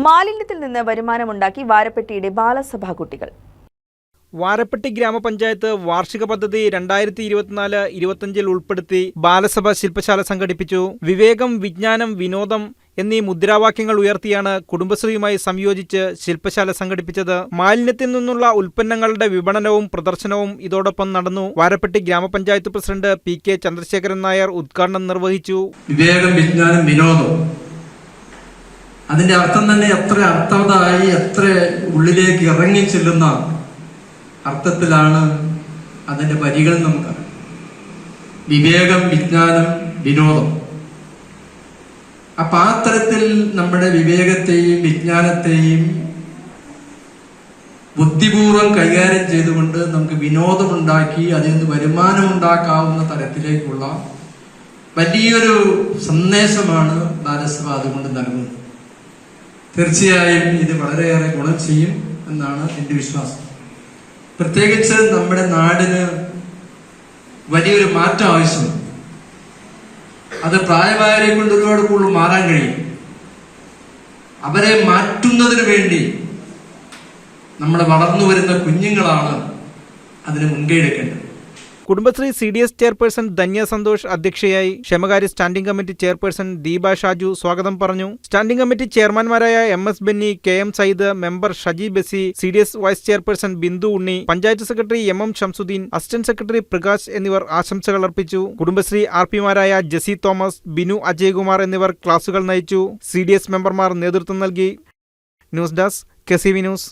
മാലിന്യത്തിൽ നിന്ന് വരുമാനമുണ്ടാക്കി വാരപ്പെട്ടിയുടെ ബാലസഭാ കുട്ടികൾ. വാരപ്പെട്ടി ഗ്രാമപഞ്ചായത്ത് വാർഷിക പദ്ധതി 2024-25 ഉൾപ്പെടുത്തി ബാലസഭ ശില്പശാല സംഘടിപ്പിച്ചു. വിവേകം, വിജ്ഞാനം, വിനോദം എന്നീ മുദ്രാവാക്യങ്ങൾ ഉയർത്തിയാണ് കുടുംബശ്രീയുമായി സംയോജിച്ച് ശില്പശാല സംഘടിപ്പിച്ചത്. മാലിന്യത്തിൽ നിന്നുള്ള ഉൽപ്പന്നങ്ങളുടെ വിപണനവും പ്രദർശനവും ഇതോടൊപ്പം നടന്നു. വാരപ്പെട്ടി ഗ്രാമപഞ്ചായത്ത് പ്രസിഡന്റ് PK ചന്ദ്രശേഖരൻ നായർ ഉദ്ഘാടനം നിർവഹിച്ചു. വിവേകം, വിജ്ഞാനം, വിനോദം, അതിന്റെ അർത്ഥം തന്നെ എത്ര അർത്ഥവത്തായി, എത്ര ഉള്ളിലേക്ക് ഇറങ്ങി ചെല്ലുന്ന അർത്ഥത്തിലാണ് അതിന്റെ വരികൾ നമുക്കറിയാം. വിവേകം, വിജ്ഞാനം, വിനോദം. അപ്പൊ ആ തരത്തിൽ നമ്മുടെ വിവേകത്തെയും വിജ്ഞാനത്തെയും ബുദ്ധിപൂർവം കൈകാര്യം ചെയ്തുകൊണ്ട് നമുക്ക് വിനോദമുണ്ടാക്കി അതിൽ നിന്ന് വരുമാനമുണ്ടാക്കാവുന്ന തരത്തിലേക്കുള്ള വലിയൊരു സന്ദേശമാണ് ബാലസഭ അതുകൊണ്ട് നൽകുന്നത്. തീർച്ചയായും ഇത് വളരെയേറെ ഗുണം ചെയ്യും എന്നാണ് എൻ്റെ വിശ്വാസം. പ്രത്യേകിച്ച് നമ്മുടെ നാടിന് വലിയൊരു മാറ്റം ആവശ്യമാണ്. അത് പ്രായമായവരെ കൊണ്ട് ഒരുപാട് കൂടുതൽ മാറാൻ കഴിയും. അവരെ മാറ്റുന്നതിന് വേണ്ടി നമ്മുടെ വളർന്നു വരുന്ന കുഞ്ഞുങ്ങളാണ് അതിന് മുൻകൈ എടുക്കേണ്ടത്. കുടുംബശ്രീ CDS ചെയർപേഴ്സൺ ധന്യ സന്തോഷ് അധ്യക്ഷയായി. ക്ഷേമകാര്യ standing committee chairperson Deepa Shaju സ്വാഗതം പറഞ്ഞു. സ്റ്റാൻഡിംഗ് കമ്മിറ്റി ചെയർമാൻമാരായ MS Benny, KM Sayyid, member Shaji Bessy, CDS vice chairperson Bindu Unni, panchayat secretary MM Shamsuddin, assistant secretary Prakash എന്നിവർ ആശംസകൾ അർപ്പിച്ചു. കുടുംബശ്രീ RPമാരായ ജെസി തോമസ്, ബിനു അജയ്കുമാർ എന്നിവർ ക്ലാസുകൾ നയിച്ചു. CDS മെമ്പർമാർ നേതൃത്വം നൽകി. News desk KCV news.